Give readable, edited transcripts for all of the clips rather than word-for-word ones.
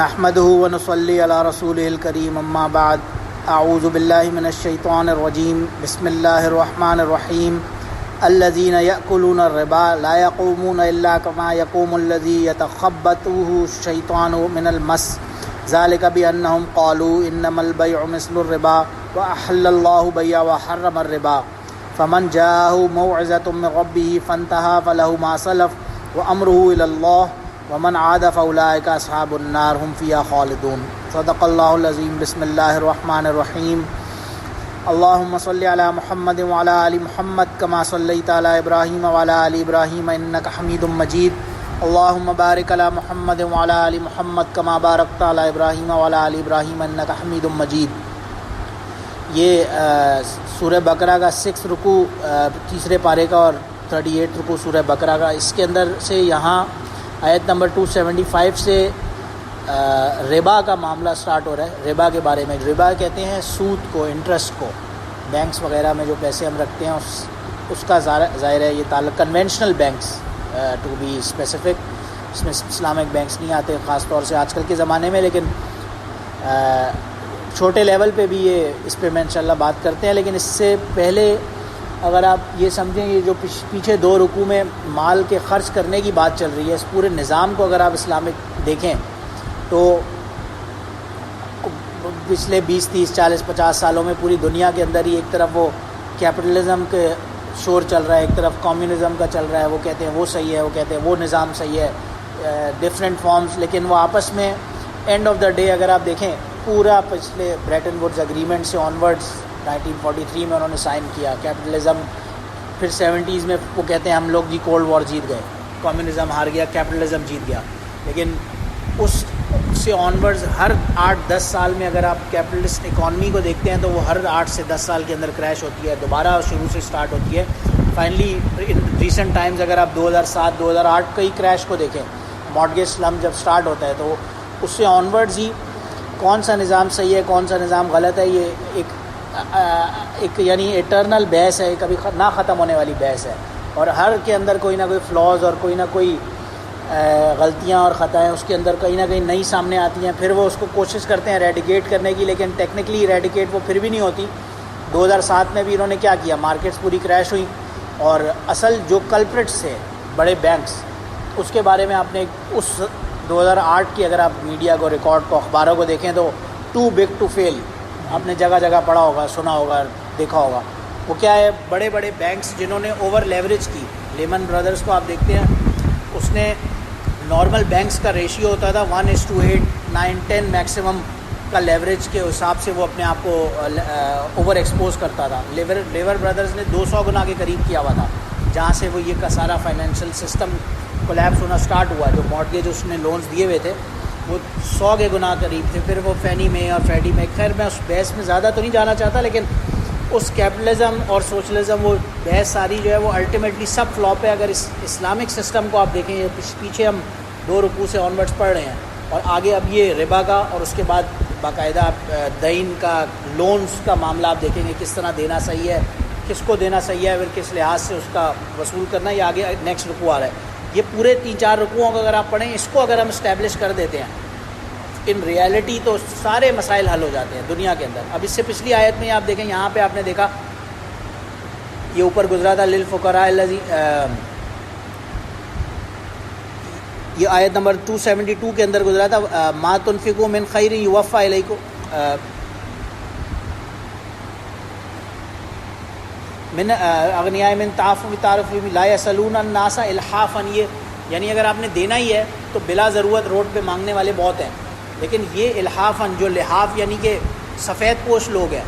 نحمده ونصلي على رسوله الكريم اما بعد اعوذ بالله من الشيطان الرجيم بسم الله الرحمن الرحيم الذين يأكلون الربا لا يقومون الا كما يقوم الذي يتخبطه الشيطان من المس ذلك بأنهم قالوا انما البيع مثل الربا واحل الله البيع وحرم الربا فمن جاءه موعظة من ربه فانتهى فله ما سلف وامره الى الله ومن عاد فاولئک اصحاب النار هم فیہا خالدون صدق اللہ العظیم بسم اللہ الرحمن الرحیم اللہم صلی علی محمد وعلی آل محمد کما صلیت علی ابراہیم وعلی آل ابراہیم انک حمید مجید اللہم بارک علی محمد وعلی آل محمد کما بارکت علی ابراہیم وعلی آل ابراہیم انک حمید مجید۔ یہ سورہ بقرہ کا 6 رکوع تیسرے پارے کا اور 38 رکوع سورہ بقرہ کا، اس کے اندر سے یہاں آیت نمبر 275 سے ربا کا معاملہ سٹارٹ ہو رہا ہے۔ ربا کے بارے میں، ربا کہتے ہیں سود کو، انٹرسٹ کو، بینکس وغیرہ میں جو پیسے ہم رکھتے ہیں اس کا ظاہر ہے یہ تعلق conventional banks to be specific, اس میں اسلامک بینکس نہیں آتے خاص طور سے آج کل کے زمانے میں، لیکن چھوٹے لیول پہ بھی اس پہ میں انشاءاللہ بات کرتے ہیں۔ لیکن اس سے پہلے اگر آپ یہ سمجھیں، یہ جو پیچھے 2 رکوع میں مال کے خرچ کرنے کی بات چل رہی ہے، اس پورے نظام کو اگر آپ اسلامک دیکھیں تو پچھلے 20 30 40 50 سالوں میں پوری دنیا کے اندر ہی ایک طرف وہ کیپٹلزم کے شور چل رہا ہے، ایک طرف کمیونزم کا چل رہا ہے، وہ کہتے ہیں وہ صحیح ہے، وہ کہتے ہیں وہ نظام صحیح ہے، ڈفرینٹ فارمز، لیکن وہ آپس میں اینڈ آف دا ڈے اگر آپ دیکھیں پورا پچھلے بریٹن ووڈز اگریمنٹ سے آنورڈز 1943 میں انہوں نے سائن کیا کیپٹلزم، پھر 70s میں وہ کہتے ہیں ہم لوگ جی کولڈ وار جیت گئے، کمیونزم ہار گیا، کیپٹلزم جیت گیا۔ لیکن اس سے آنورڈز ہر 8-10 سال میں اگر آپ کیپٹلسٹ اکانومی کو دیکھتے ہیں تو وہ ہر 8 سے 10 سال کے اندر کریش ہوتی ہے، دوبارہ شروع سے سٹارٹ ہوتی ہے۔ فائنلی ان ریسنٹ ٹائمز اگر آپ 2007 2008 کئی کریش کو دیکھیں، مارگیج سلم جب سٹارٹ ہوتا ہے تو اس سے آنورڈز ہی کون سا نظام صحیح ہے کون سا نظام غلط ہے، یہ ایک یعنی ایٹرنل بحث ہے، کبھی نہ ختم ہونے والی بحث ہے، اور ہر کے اندر کوئی نہ کوئی فلاز اور کوئی نہ کوئی غلطیاں اور خطائیں اس کے اندر کہیں نہ کہیں نئی سامنے آتی ہیں، پھر وہ اس کو کوشش کرتے ہیں ریڈیکیٹ کرنے کی، لیکن ٹیکنیکلی ریڈیکیٹ وہ پھر بھی نہیں ہوتی۔ 2007 میں بھی انہوں نے کیا کیا، مارکیٹس پوری کریش ہوئی، اور اصل جو کلپریٹس تھے بڑے بینکس، اس کے بارے میں آپ نے اس 2008 کی اگر آپ میڈیا کو، ریکارڈ کو، اخباروں کو دیکھیں تو ٹو بگ ٹو فیل آپ نے جگہ جگہ پڑھا ہوگا، سنا ہوگا، دیکھا ہوگا۔ وہ کیا ہے، بڑے بڑے بینکس جنہوں نے اوور لیوریج کی، لیمن برادرز کو آپ دیکھتے ہیں، اس نے نارمل بینکس کا ریشیو ہوتا تھا 1:8 9 10 میکسیمم کا لیوریج کے حساب سے وہ اپنے آپ کو اوور ایکسپوز کرتا تھا۔ لیور برادرز نے 200 گنا کے قریب کیا ہوا تھا، جہاں سے وہ یہ کا سارا فائنینشیل سسٹم کولیپس ہونا سٹارٹ ہوا۔ جو مارگیج اس نے لونز دیے ہوئے تھے وہ 100 کے گنا قریب تھے، پھر وہ فینی میں اور فریڈی میں، خیر میں اس بحث میں زیادہ تو نہیں جانا چاہتا، لیکن اس کیپٹلزم اور سوشلزم وہ بحث ساری جو ہے وہ الٹیمیٹلی سب فلاپ ہے۔ اگر اس اسلامک سسٹم کو آپ دیکھیں، پیچھے ہم 2 رکوع سے آنورڈس پڑھ رہے ہیں، اور آگے اب یہ ربا کا اور اس کے بعد باقاعدہ دین کا، لونز کا معاملہ آپ دیکھیں گے، کس طرح دینا صحیح ہے، کس کو دینا صحیح ہے، پھر کس لحاظ سے اس کا وصول کرنا، یہ آگے نیکسٹ رکوع آ رہا ہے۔ یہ پورے 3-4 رکوعوں کو اگر آپ پڑھیں، اس کو اگر ہم اسٹیبلش کر دیتے ہیں ان ریالٹی، تو سارے مسائل حل ہو جاتے ہیں دنیا کے اندر۔ اب اس سے پچھلی آیت میں آپ دیکھیں، یہاں پہ آپ نے دیکھا یہ اوپر گزرا تھا للفقراء یہ آیت نمبر 272 کے اندر گزرا تھا، ما تنفقوا من خیر یوفى الیکم من اغنیاء من تعفف لا یسألون الناس الحافا، یہ یعنی اگر آپ نے دینا ہی ہے تو بلا ضرورت روڈ پہ مانگنے والے بہت ہیں، لیکن یہ الحافن، جو لحاف یعنی کہ سفید پوش لوگ ہیں،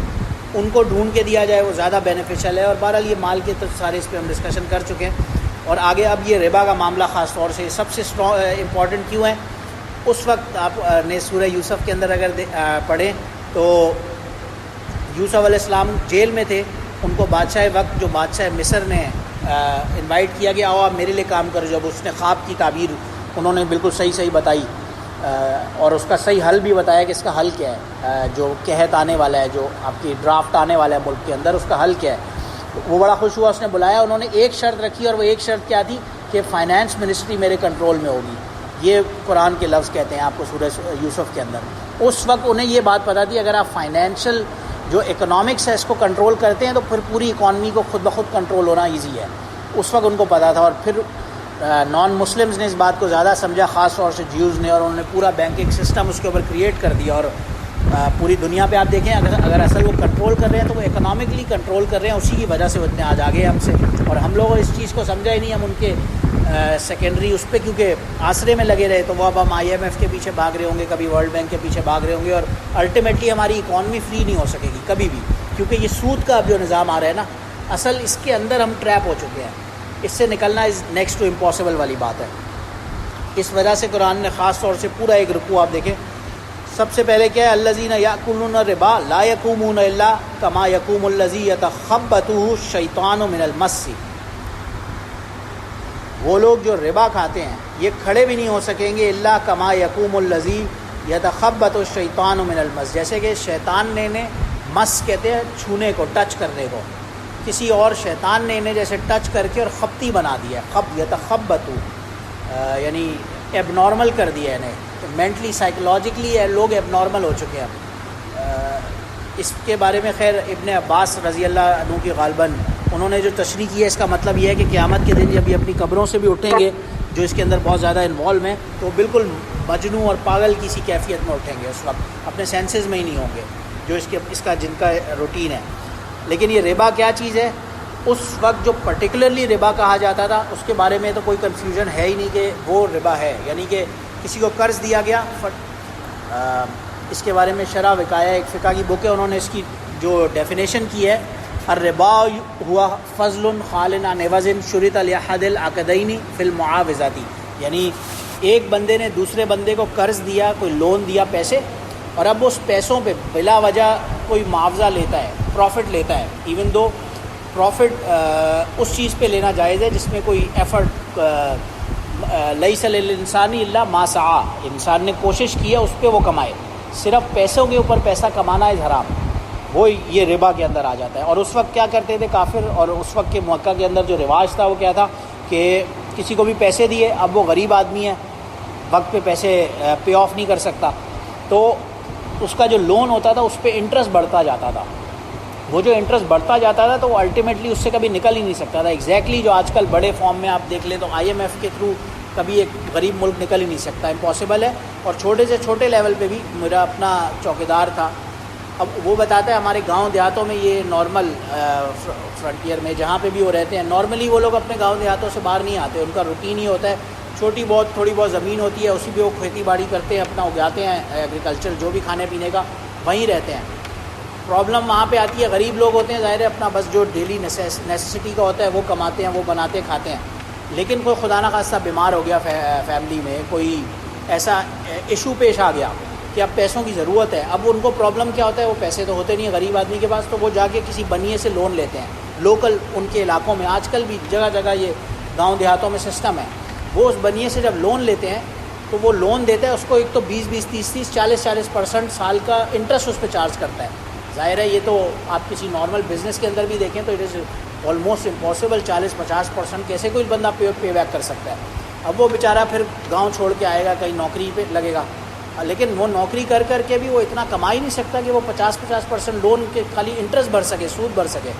ان کو ڈھونڈ کے دیا جائے وہ زیادہ بینیفیشل ہے۔ اور بہرحال یہ مال کے تو سارے اس پہ ہم ڈسکشن کر چکے ہیں، اور آگے اب یہ ربا کا معاملہ خاص طور سے سب سے امپورٹنٹ کیوں ہے۔ اس وقت آپ نے سورہ یوسف کے اندر اگر پڑھیں تو یوسف علیہ السلام جیل میں تھے، ان کو بادشاہ وقت، جو بادشاہ مصر نے انوائٹ کیا کہ آؤ آپ میرے لیے کام کرو، جب اس نے خواب کی تعبیر انہوں نے بالکل صحیح بتائی، اور اس کا صحیح حل بھی بتایا کہ اس کا حل کیا ہے، جو قحط آنے والا ہے، جو آپ کی ڈرافٹ آنے والا ہے ملک کے اندر، اس کا حل کیا ہے۔ وہ بڑا خوش ہوا، اس نے بلایا، انہوں نے ایک شرط رکھی، اور وہ ایک شرط کیا تھی کہ فائنانس منسٹری میرے کنٹرول میں ہوگی، یہ قرآن کے لفظ کہتے ہیں آپ کو سورہ یوسف کے اندر. اس وقت انہیں یہ بات پتہ تھی اگر آپ فائنینشیل جو اکنامکس ہے اس کو کنٹرول کرتے ہیں تو پھر پوری اکانومی کو خود بخود کنٹرول ہونا ایزی ہے. اس وقت ان کو پتہ تھا. اور پھر نان مسلمز نے اس بات کو زیادہ سمجھا, خاص طور سے جیوز نے, اور انہوں نے پورا بینکنگ سسٹم اس کے اوپر کریٹ کر دیا. اور پوری دنیا پہ آپ دیکھیں اگر اصل وہ کنٹرول کر رہے ہیں تو وہ اکنامکلی کنٹرول کر رہے ہیں, اسی کی وجہ سے وہ اتنے آج آگے ہم سے. اور ہم لوگ اس چیز کو سمجھا ہی نہیں, ہم ان کے سیکنڈری اس پہ کیونکہ آسرے میں لگے رہے, تو وہ اب ہم IMF کے پیچھے بھاگ رہے ہوں گے, کبھی ورلڈ بینک کے پیچھے بھاگ رہے ہوں گے, اور الٹیمیٹلی ہماری اکانومی فری نہیں ہو سکے گی کبھی بھی, کیونکہ یہ سود کا اب جو نظام آ رہا ہے نا, اصل اس کے اندر ہم ٹریپ ہو چکے ہیں. اس سے نکلنا از نیکسٹ ٹو امپاسبل والی بات ہے. اس وجہ سے قرآن نے خاص طور سے پورا ایک رکوع آپ دیکھیں, سب سے پہلے کیا ہے, الذین یأکلون الربا لا یقومون الا کما یقوم الذی یتخبطہ الشیطان من المس. وہ لوگ جو ربا کھاتے ہیں یہ کھڑے بھی نہیں ہو سکیں گے الا کما یقوم الذی یتخبطہ الشیطان من المس, جیسے کہ شیطان نے مس کہتے ہیں چھونے کو, ٹچ کرنے کو, کسی اور شیطان نے انہیں جیسے ٹچ کر کے اور خبتی بنا دیا ہے. خب یتخبطو یعنی ایب نارمل کر دیا انہیں, مینٹلی سائیکولوجیکلی لوگ ایب نارمل ہو چکے ہیں. اس کے بارے میں خیر ابن عباس رضی اللہ عنہ کی غالباً انہوں نے جو تشریح کی ہے, اس کا مطلب یہ ہے کہ قیامت کے دن جب یہ اپنی قبروں سے بھی اٹھیں گے جو اس کے اندر بہت زیادہ انوالو ہیں, تو بالکل مجنوں اور پاگل کی سی کیفیت میں اٹھیں گے. اس وقت اپنے سینسز میں ہی نہیں ہوں گے, جو اس کا جن کا روٹین ہے. لیکن یہ ربا کیا چیز ہے, اس وقت جو پرٹیکولرلی ربا کہا جاتا تھا اس کے بارے میں تو کوئی کنفیوژن ہے ہی نہیں کہ وہ ربا ہے. یعنی کہ کسی کو قرض دیا گیا, اس کے بارے میں شرح وقایہ ایک فقہ کی بک ہے, انہوں نے اس کی جو ڈیفینیشن کی ہے, الربا ہوا فضل خالن عن عوض شرط لاحد العقدین فی المعاوضات. یعنی ایک بندے نے دوسرے بندے کو قرض دیا, کوئی لون دیا پیسے, اور اب اس پیسوں پہ بلا وجہ کوئی معاوضہ لیتا ہے, پروفٹ لیتا ہے, ایون دو پروفٹ اس چیز پہ لینا جائز ہے جس میں کوئی ایفرٹ, لیس للانسان الا ما سعی, انسان نے کوشش کی ہے اس پہ وہ کمائے, صرف پیسوں کے اوپر پیسہ کمانا ہے حرام, وہ یہ ربا کے اندر آ جاتا ہے. اور اس وقت کیا کرتے تھے کافر, اور اس وقت کے مکہ کے اندر جو رواج تھا وہ کیا تھا کہ کسی کو بھی پیسے دیے, اب وہ غریب آدمی ہے, وقت پہ پیسے پے آف نہیں کر سکتا, تو اس کا جو لون ہوتا تھا اس پہ انٹرسٹ بڑھتا جاتا تھا. وہ جو انٹرسٹ بڑھتا جاتا تھا تو وہ الٹیمیٹلی اس سے کبھی نکل ہی نہیں سکتا تھا. ایگزیکٹلی جو آج کل بڑے فارم میں آپ دیکھ لیں تو IMF کے تھرو کبھی ایک غریب ملک نکل ہی نہیں سکتا, امپاسبل ہے. اور چھوٹے سے چھوٹے لیول پہ بھی میرا اپنا چوکیدار تھا, اب وہ بتاتا ہے ہمارے گاؤں دیہاتوں میں یہ نارمل فرنٹیئر میں جہاں پہ بھی وہ رہتے ہیں, نارملی وہ لوگ اپنے گاؤں دیہاتوں سے باہر نہیں آتے, ان کا روٹین ہی ہوتا ہے, تھوڑی بہت زمین ہوتی ہے, اسی پہ وہ کھیتی باڑی کرتے ہیں, اپنا اگاتے ہیں, ایگریکلچر جو بھی کھانے پینے کا وہیں رہتے ہیں. پرابلم وہاں پہ آتی ہے, غریب لوگ ہوتے ہیں, ظاہر ہے اپنا بس جو ڈیلی نیسیسٹی کا ہوتا ہے وہ کماتے ہیں, وہ بناتے کھاتے ہیں. لیکن کوئی خدا نہ خاصہ بیمار ہو گیا فیملی میں, کوئی ایسا ایشو پیش آ گیا کہ اب پیسوں کی ضرورت ہے, اب ان کو پرابلم کیا ہوتا ہے, وہ پیسے تو ہوتے نہیں ہیں غریب آدمی کے پاس, تو وہ جا کے کسی بنیے سے لون لیتے ہیں. لوکل ان کے علاقوں میں آج کل بھی جگہ جگہ یہ گاؤں دیہاتوں میں سسٹم ہے, وہ اس بنیے سے جب لون لیتے ہیں تو وہ لون دیتا ہے اس کو, ایک تو 20 30 40% سال کا انٹرسٹ اس پہ چارج کرتا ہے. ظاہر ہے یہ تو آپ کسی نارمل بزنس کے اندر بھی دیکھیں تو اٹ از آلموسٹ امپاسبل, 40-50% کیسے کوئی بندہ پے بیک کر سکتا ہے. اب وہ بیچارہ پھر گاؤں چھوڑ کے آئے گا, کہیں نوکری پہ لگے گا, لیکن وہ نوکری کر کے بھی وہ اتنا کما ہی نہیں سکتا کہ وہ 50% لون کے خالی انٹرسٹ بھر سکے, سود بھر سکے.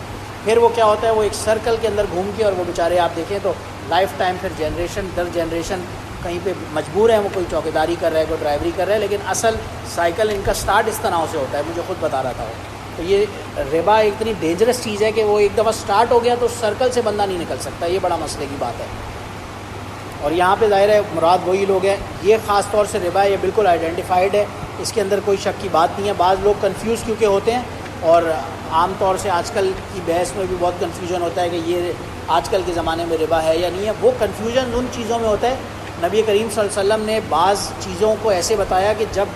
پھر وہ کیا ہوتا ہے, وہ ایک سرکل کے اندر گھوم کے, اور وہ بیچارے آپ دیکھیں تو لائف ٹائم پھر جنریشن در جنریشن کہیں پہ مجبور ہیں, وہ کوئی چوکیداری کر رہا ہے, کوئی ڈرائیوری کر رہا ہے, لیکن اصل سائیکل ان کا سٹارٹ اس طرح سے ہوتا ہے, مجھے خود بتا رہا تھا وہ. تو یہ ربا ایک اتنی ڈینجرس چیز ہے کہ وہ ایک دفعہ سٹارٹ ہو گیا تو سرکل سے بندہ نہیں نکل سکتا, یہ بڑا مسئلے کی بات ہے. اور یہاں پہ ظاہر ہے مراد وہی لوگ ہیں, یہ خاص طور سے ربا یہ بالکل آئیڈینٹیفائڈ ہے, اس کے اندر کوئی شک کی بات نہیں ہے. بعض لوگ کنفیوز کیونکہ ہوتے ہیں, اور عام طور سے آج کل کی بحث میں بھی بہت کنفیوژن ہوتا ہے کہ یہ آج کل کے زمانے میں ربا ہے یا نہیں ہے. وہ کنفیوژن ان چیزوں میں ہوتا ہے, نبی کریم صلی اللہ علیہ وسلم نے بعض چیزوں کو ایسے بتایا کہ جب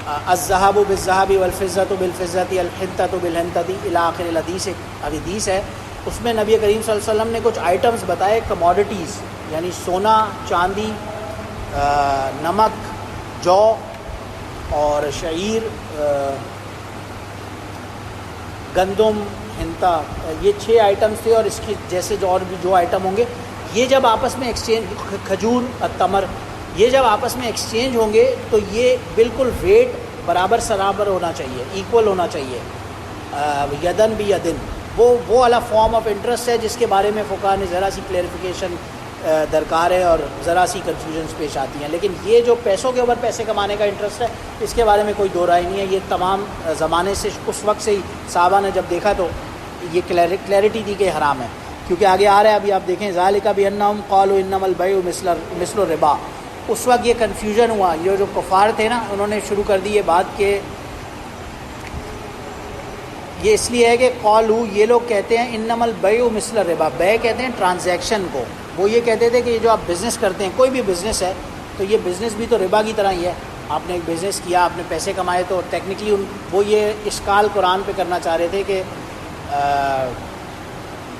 الذهب بالذهب والفضة بالفضة الحنطة بالحنطة الى آخر الحدیث, حدیث ہے اس میں نبی کریم صلی اللہ علیہ وسلم نے کچھ آئٹمز بتائے, کموڈیٹیز یعنی سونا, چاندی, نمک, جو اور شعیر, گندم, ہنتا, یہ 6 آئٹمز تھے, اور اس کی جیسے جو اور بھی جو آئٹم ہوں گے یہ جب آپس میں ایکسچینج، کھجور التمر، یہ جب آپس میں ایکسچینج ہوں گے تو یہ بالکل ویٹ برابر سرابر ہونا چاہیے، ایکول ہونا چاہیے، یدن بھی یدن، وہ والا فارم آف انٹرسٹ ہے جس کے بارے میں فقہاء نے ذرا سی کلیریفیکیشن درکار ہے اور ذرا سی کنفیوژنس پیش آتی ہیں. لیکن یہ جو پیسوں کے اوپر پیسے کمانے کا انٹرسٹ ہے اس کے بارے میں کوئی دو رائے نہیں ہے. یہ تمام زمانے سے، اس وقت سے ہی صحابہ نے جب دیکھا تو یہ کلیئرٹی تھی کہ حرام ہے. کیونکہ آگے آ رہا ہے، ابھی آپ دیکھیں، ذالک بانہم قالوا انما البیع مثل الربا. اس وقت یہ کنفیوژن ہوا، یہ جو کفار تھے نا، انہوں نے شروع کر دی یہ بات کہ یہ اس لیے ہے کہ قالوا، یہ لوگ کہتے ہیں انما البیع مثل الربا، بیع کہتے ہیں ٹرانزیکشن کو. وہ یہ کہتے تھے کہ یہ جو آپ بزنس کرتے ہیں، کوئی بھی بزنس ہے تو یہ بزنس بھی تو ربا کی طرح ہی ہے. آپ نے ایک بزنس کیا، آپ نے پیسے کمائے، تو ٹیکنیکلی وہ یہ اشکال قرآن پہ کرنا چاہ رہے تھے کہ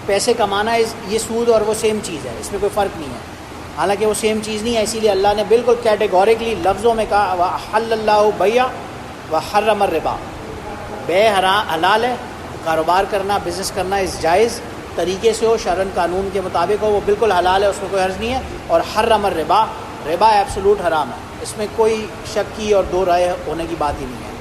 پیسے کمانا یہ سود اور وہ سیم چیز ہے، اس میں کوئی فرق نہیں ہے. حالانکہ وہ سیم چیز نہیں ہے، اسی لیے اللہ نے بالکل کیٹیگوریکلی لفظوں میں کہا وَأَحَلَّ اللَّهُ الْبَيْعَ وَحَرَّمَ الرِّبَا. بے حلال ہے، کاروبار کرنا، بزنس کرنا اس جائز طریقے سے ہو، شرعن قانون کے مطابق ہو، وہ بالکل حلال ہے، اس میں کوئی حرج نہیں ہے. اور حرم الربا، ربا ایبسولوٹ حرام ہے، اس میں کوئی شک کی اور دو رائے ہونے کی بات ہی نہیں ہے.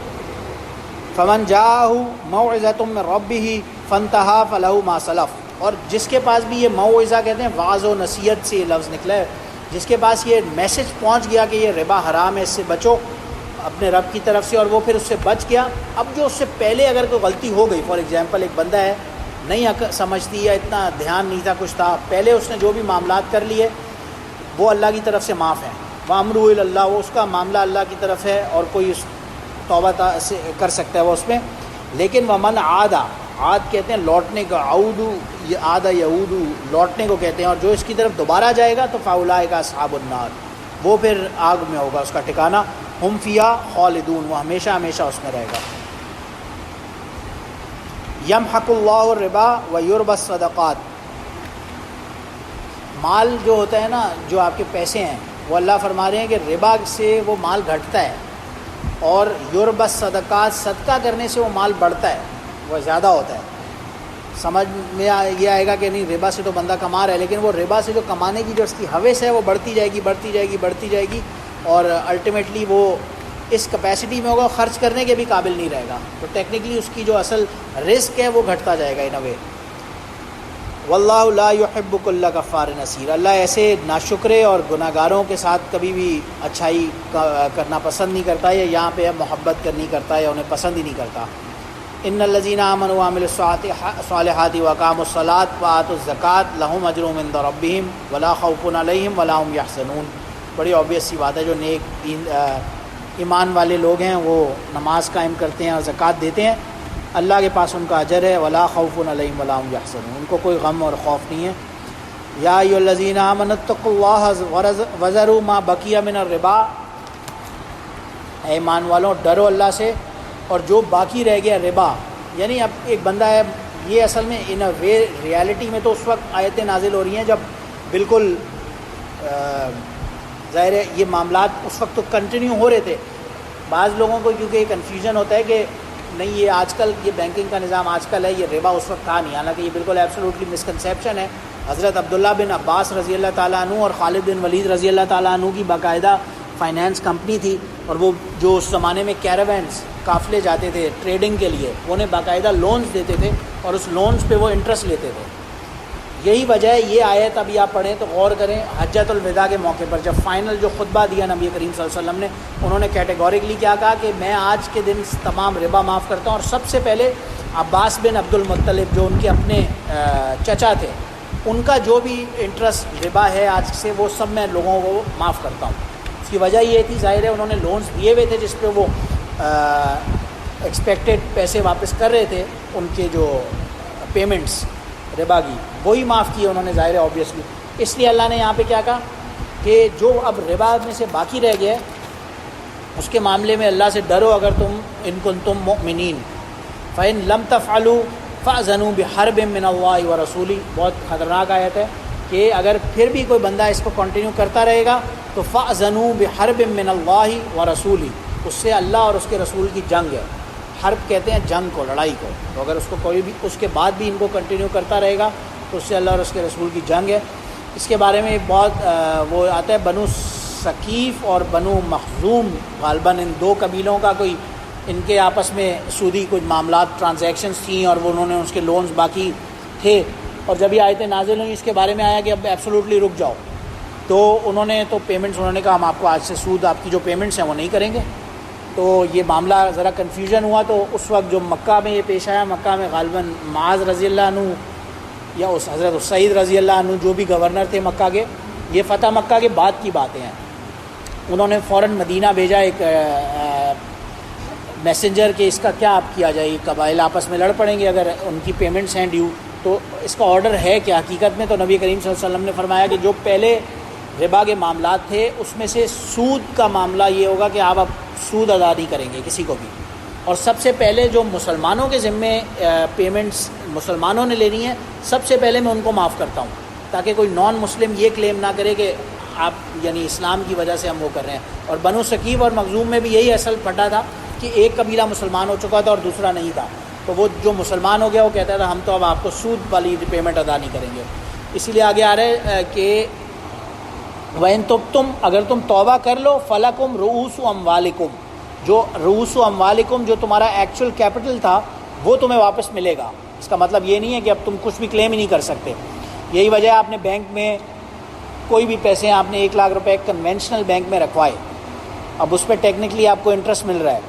فمن جاءہ موعظۃ من ربہ فانتہی فلہ ما سلف. اور جس کے پاس بھی یہ موعظہ کہتے ہیں، واعظ و نصیحت سے یہ لفظ نکلا ہے، جس کے پاس یہ میسج پہنچ گیا کہ یہ ربا حرام ہے، اس سے بچو اپنے رب کی طرف سے، اور وہ پھر اس سے بچ گیا. اب جو اس سے پہلے اگر کوئی غلطی ہو گئی، فار ایگزامپل ایک بندہ ہے، نہیں سمجھتی یا اتنا دھیان نہیں تھا، کچھ تھا، پہلے اس نے جو بھی معاملات کر لیے وہ اللہ کی طرف سے معاف ہیں. وَأَمْرُهُ إِلَى اللَّهِ، وہ اس کا معاملہ اللہ کی طرف ہے اور کوئی توبہ سے کر سکتا ہے وہ اس میں. لیکن وَمَنْ عَادَ، عاد کہتے ہیں لوٹنے کا، عود عاد یعود لوٹنے کو کہتے ہیں، اور جو اس کی طرف دوبارہ جائے گا تو فَأُولَٰئِکَ أَصْحَابُ النَّارِ، وہ پھر آگ میں ہوگا اس کا ٹھکانہ. ہم فیہا خالدون، وہ ہمیشہ ہمیشہ اس میں رہے گا. یمحق اللہ الربا ویربی الصدقات. مال جو ہوتا ہے نا، جو آپ کے پیسے ہیں، وہ اللہ فرما رہے ہیں کہ ربا سے وہ مال گھٹتا ہے، اور یربی الصدقات، صدقہ کرنے سے وہ مال بڑھتا ہے، وہ زیادہ ہوتا ہے. سمجھ میں یہ آئے گا کہ نہیں، ربا سے تو بندہ کما رہا ہے، لیکن وہ ربا سے جو کمانے کی جو اس کی ہوس ہے وہ بڑھتی جائے گی، بڑھتی جائے گی، بڑھتی جائے گی، اور الٹیمیٹلی وہ اس کیپیسٹی میں ہوگا، خرچ کرنے کے بھی قابل نہیں رہے گا. تو ٹیکنیکلی اس کی جو اصل رزق ہے وہ گھٹتا جائے گا ان اے وے. واللہ لا يحب كل کفار نصیر. اللہ ایسے ناشکرے اور گناہ گاروں کے ساتھ کبھی بھی اچھائی کرنا پسند نہیں کرتا، یا یہاں پہ محبت کرنی کرتا ہے، یا انہیں پسند ہی نہیں کرتا. ان الذين آمنوا وعملوا الصالحات واقاموا الصلاة وآتوا الزکاة لهم اجر عند ربهم ولا خوف علیہم ولا هم يحزنون. بڑی obvious سی بات ہے، جو نیک ایمان والے لوگ ہیں وہ نماز قائم کرتے ہیں اور زکوٰۃ دیتے ہیں، اللہ کے پاس ان کا اجر ہے. ولا خوف علیہم ولا هم يحزنون، ان کو کوئی غم اور خوف نہیں ہے. یا ایھا الذین آمنوا اتقوا اللہ وذروا ما بقی من الربا. اے ایمان والوں، ڈرو اللہ سے اور جو باقی رہ گیا ربا. یعنی اب ایک بندہ ہے، یہ اصل میں ان اے وے ریالٹی میں تو اس وقت آیتیں نازل ہو رہی ہیں جب بالکل ظاہر ہے یہ معاملات اس وقت تو کنٹینیو ہو رہے تھے. بعض لوگوں کو کیونکہ یہ کنفیوژن ہوتا ہے کہ نہیں یہ آج کل یہ بینکنگ کا نظام آج کل ہے، یہ ربا اس وقت تھا نہیں، حالانکہ یہ بالکل ایبسولوٹلی مسکنسیپشن ہے. حضرت عبداللہ بن عباس رضی اللہ تعالیٰ عنہ اور خالد بن ولید رضی اللہ تعالیٰ عنہ کی باقاعدہ فائنانس کمپنی تھی، اور وہ جو اس زمانے میں کیراوینس قافلے جاتے تھے ٹریڈنگ کے لیے، وہ انہیں باقاعدہ لونز دیتے تھے اور اس لونز پہ وہ انٹرسٹ لیتے تھے. یہی وجہ ہے یہ آیت ابھی آپ پڑھیں تو غور کریں، حجۃ الوداع کے موقع پر جب فائنل جو خطبہ دیا نبی کریم صلی اللہ علیہ وسلم نے، انہوں نے کیٹیگوریکلی کیا کہا کہ میں آج کے دن تمام ربا معاف کرتا ہوں، اور سب سے پہلے عباس بن عبد المطلب جو ان کے اپنے چچا تھے، ان کا جو بھی انٹرسٹ ربا ہے آج سے وہ سب میں لوگوں کو معاف کرتا ہوں. اس کی وجہ یہ تھی، ظاہر ہے انہوں نے لونز دیے ہوئے تھے جس پہ وہ ایکسپیکٹڈ پیسے واپس کر رہے تھے، ان کے جو پیمنٹس ربا کی، وہی معاف کیے انہوں نے، ظاہر ہے آبویسلی. اس لیے اللہ نے یہاں پہ کیا کہا کہ جو اب ربا میں سے باقی رہ گیا اس کے معاملے میں اللہ سے ڈرو اگر تم ان کنتم مؤمنین. فإن لم تفعلوا فأذنوا بحرب من اللہ ورسولہ. بہت خطرناک آیت ہے کہ اگر پھر بھی کوئی بندہ اس کو کنٹینیو کرتا رہے گا تو فأذنوا بحرب من اللہ ورسولہ، اس سے اللہ اور اس کے رسول کی جنگ ہے. حرب کہتے ہیں جنگ کو، لڑائی کو. تو اگر اس کو کوئی بھی اس کے بعد بھی ان کو کنٹینیو کرتا رہے گا تو اس سے اللہ اور اس کے رسول کی جنگ ہے. اس کے بارے میں بہت وہ آتا ہے بنو ثقیف اور بنو مخزوم، غالباً ان دو قبیلوں کا کوئی ان کے آپس میں سودی کچھ معاملات ٹرانزیکشنز تھیں اور وہ انہوں نے اس کے لونز باقی تھے، اور جب یہ آیتیں نازل ہوئیں اس کے بارے میں آیا کہ اب ایبسولوٹلی رک جاؤ، تو انہوں نے تو پیمنٹس انہوں نے کہا ہم آپ کو آج سے سود آپ کی جو پیمنٹس ہیں وہ نہیں کریں گے. تو یہ معاملہ ذرا کنفیوژن ہوا. تو اس وقت جو مکہ میں یہ پیش آیا، مکہ میں غالباً معاذ رضی اللہ عنہ یا اس حضرت اسعید رضی اللہ عنہ جو بھی گورنر تھے مکہ کے، یہ فتح مکہ کے بعد کی باتیں ہیں، انہوں نے فوراً مدینہ بھیجا ایک میسنجر کہ اس کا کیا آپ کیا جائے، یہ قبائل آپس میں لڑ پڑیں گے اگر ان کی پیمنٹس ہیں ڈیو، تو اس کا آرڈر ہے کہ حقیقت میں تو نبی کریم صلی اللہ علیہ وسلم نے فرمایا کہ جو پہلے ربا کے معاملات تھے اس میں سے سود کا معاملہ یہ ہوگا کہ آپ اب سود ادا نہیں کریں گے کسی کو بھی، اور سب سے پہلے جو مسلمانوں کے ذمے پیمنٹس مسلمانوں نے لینی ہے سب سے پہلے میں ان کو معاف کرتا ہوں، تاکہ کوئی نان مسلم یہ کلیم نہ کرے کہ آپ یعنی اسلام کی وجہ سے ہم وہ کر رہے ہیں. اور بنو ثقیف اور مخزوم میں بھی یہی اصل پھٹا تھا کہ ایک قبیلہ مسلمان ہو چکا تھا اور دوسرا نہیں تھا، تو وہ جو مسلمان ہو گیا وہ کہتا تھا ہم تو اب آپ کو سود والی پیمنٹ ادا نہیں کریں گے. اسی لیے آگے آ رہے کہ وَإِن تُبْتُمْ اگر تم توبہ کر لو فَلَكُمْ رُؤُوسُ أَمْوَالِكُمْ جو رؤوس اموالکم جو تمہارا ایکچوئل کیپٹل تھا وہ تمہیں واپس ملے گا. اس کا مطلب یہ نہیں ہے کہ اب تم کچھ بھی کلیم ہی نہیں کر سکتے. یہی وجہ آپ نے بینک میں کوئی بھی پیسے آپ نے 1 لاکھ روپے کنونشنل بینک میں رکھوائے، اب اس پہ ٹیکنیکلی آپ کو انٹرسٹ مل رہا ہے،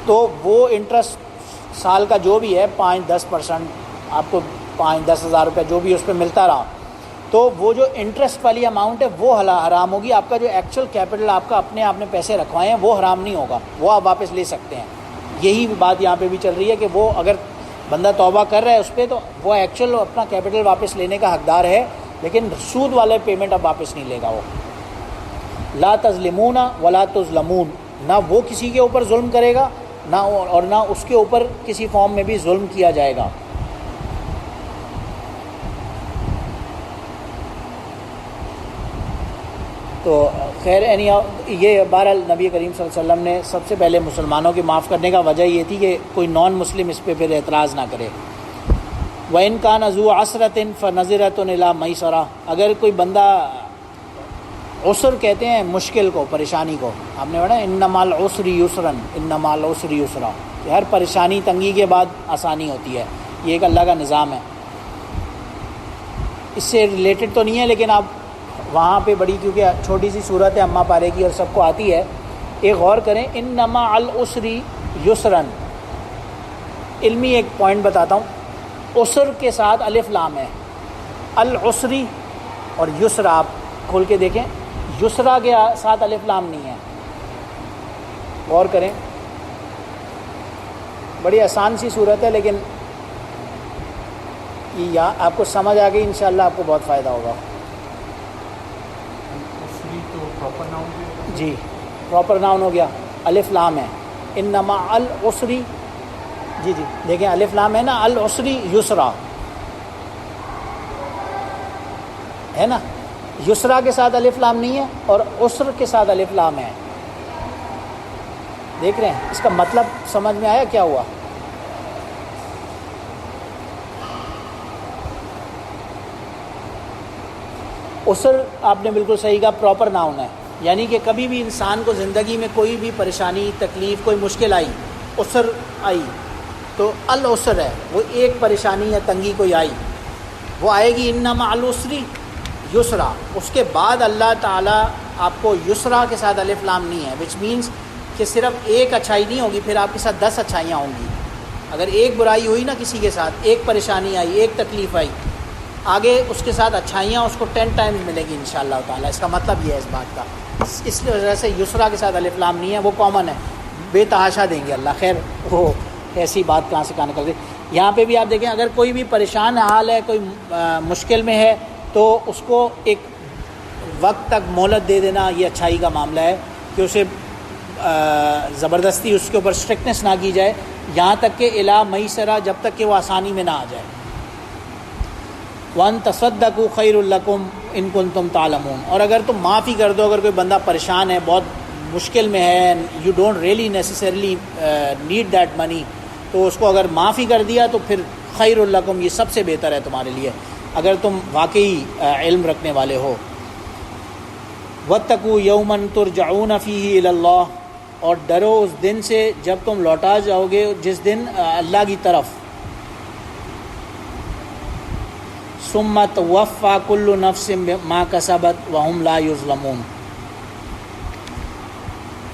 تو وہ انٹرسٹ سال کا جو بھی ہے 5-10% آپ کو 5-10 ہزار روپے جو بھی اس پہ ملتا رہا، تو وہ جو انٹرسٹ والی اماؤنٹ ہے وہ حرام ہوگی. آپ کا جو ایکچوئل کیپٹل آپ کا اپنے آپ نے پیسے رکھوائے ہیں وہ حرام نہیں ہوگا، وہ آپ واپس لے سکتے ہیں. یہی بات یہاں پہ بھی چل رہی ہے کہ وہ اگر بندہ توبہ کر رہا ہے اس پہ تو وہ ایکچوئل اپنا کیپٹل واپس لینے کا حقدار ہے، لیکن سود والے پیمنٹ اب واپس نہیں لے گا. وہ لا تظلمون ولا تظلمون، نہ وہ کسی کے اوپر ظلم کرے گا نہ اور نہ اس کے اوپر کسی فارم میں بھی ظلم کیا جائے گا. تو خیر یہ بہرحال نبی کریم صلی اللہ علیہ وسلم نے سب سے پہلے مسلمانوں کے معاف کرنے کا وجہ یہ تھی کہ کوئی نان مسلم اس پہ پھر اعتراض نہ کرے. وَإِن كَانَ ذُو عَسْرَةٍ فَنَظِرَةٌ إِلَىٰ مَيْسَرَةٍ اگر کوئی بندہ عسر کہتے ہیں مشکل کو، پریشانی کو، آپ نے پڑھا اِنَّ مَعَ الْعُسْرِ يُسْرًا اِنَّ مَعَ الْعُسْرِ يُسْرًا کہ ہر پریشانی تنگی کے بعد آسانی ہوتی ہے. یہ ایک اللہ کا نظام ہے. اس سے ریلیٹڈ تو نہیں ہے لیکن آپ وہاں پہ بڑی کیونکہ چھوٹی سی صورت ہے اماں پارے کی اور سب کو آتی ہے، ایک غور کریں اِنَّ مَعَ الْعُسْرِ يُسْرًا. علمی ایک پوائنٹ بتاتا ہوں، عسر کے ساتھ الف لام ہے، العسری اور یسرا آپ کھول کے دیکھیں، یسرا کے ساتھ الف لام نہیں ہے. غور کریں، بڑی آسان سی صورت ہے لیکن یہ آپ کو سمجھ آ گئی انشاءاللہ آپ کو بہت فائدہ ہوگا. جی پراپر ناؤن ہو گیا، الف لام ہے. انما العسری، جی دیکھیں الف لام ہے نا، العسری یسرا ہے نا، یسرا کے ساتھ الف لام نہیں ہے اور عسر کے ساتھ الف لام ہے. دیکھ رہے ہیں اس کا مطلب سمجھ میں آیا کیا ہوا؟ عسر آپ نے بالکل صحیح کہا، پراپر ناؤن ہے، یعنی کہ کبھی بھی انسان کو زندگی میں کوئی بھی پریشانی تکلیف کوئی مشکل آئی، عسر آئی تو العسر ہے، وہ ایک پریشانی یا تنگی کوئی آئی وہ آئے گی انما العسری یسرا. اس کے بعد اللہ تعالیٰ آپ کو یسرا کے ساتھ الف لام نہیں ہے، وچ مینس کہ صرف ایک اچھائی نہیں ہوگی، پھر آپ کے ساتھ 10 اچھائیاں ہوں گی. اگر ایک برائی ہوئی نا کسی کے ساتھ، ایک پریشانی آئی، ایک تکلیف آئی، آگے اس کے ساتھ اچھائیاں اس کو 10 ٹائمز ملے گی انشاءاللہ تعالیٰ. اس کا مطلب یہ ہے اس بات کا، اس وجہ سے یسرا کے ساتھ الف لام نہیں ہے، وہ کامن ہے، بے تحاشا دیں گے اللہ. خیر وہ ایسی بات کہاں سے کہاں نکل گئی. یہاں پہ بھی آپ دیکھیں اگر کوئی بھی پریشان حال ہے، کوئی مشکل میں ہے، تو اس کو ایک وقت تک مہلت دے دینا یہ اچھائی کا معاملہ ہے کہ اسے زبردستی اس کے اوپر اسٹرکٹنس نہ کی جائے، یہاں تک کہ الا میسرہ، جب تک کہ وہ آسانی میں نہ آ جائے. وَأَن تَصَدَّقُوا خَيْرٌ لَكُمْ إِن كُنتُمْ تَعْلَمُونَ اور اگر تم معافی کر دو، اگر کوئی بندہ پریشان ہے، بہت مشکل میں ہے، you don't really necessarily need that money, تو اس کو اگر معافی کر دیا تو پھر خیر لکم، یہ سب سے بہتر ہے تمہارے لیے. اگر تم واقعی علم رکھنے والے ہو. وَاتَّقُوا يَوْمًا تُرْجَعُونَ فِيهِ إِلَى اللَّهِ، اور ڈرو اس دن سے جب تم لوٹا جاؤ گے جس دن اللہ کی طرف. ثُمَّ تُوَفَّى كُلُّ نَفْسٍ مَا كَسَبَتْ وَهُمْ لَا يُظْلَمُونَ،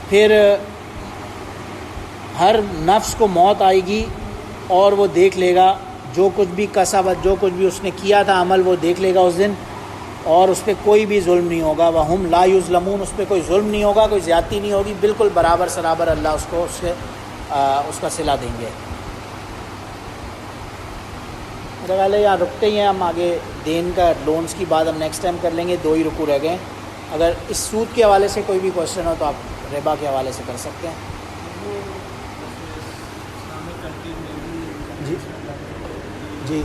پھر ہر نفس کو موت آئے گی اور وہ دیکھ لے گا جو کچھ بھی کسبت، جو کچھ بھی اس نے کیا تھا عمل، وہ دیکھ لے گا اس دن، اور اس پہ کوئی بھی ظلم نہیں ہوگا. وَهُمْ لَا يُظْلَمُونَ، اس پہ کوئی ظلم نہیں ہوگا، کوئی زیادتی نہیں ہوگی، بالکل برابر سرابر اللہ اس کو اس کا صلہ دیں گے. میرا خیال ہے یہاں رکتے ہی ہیں ہم، آگے دین کا لونز کی بات ہم نیکسٹ ٹائم کر لیں گے. 2 ہی رکوع رہ گئے. اگر اس سود کے حوالے سے کوئی بھی کوشچن ہو تو آپ ربا کے حوالے سے کر سکتے ہیں. جی جی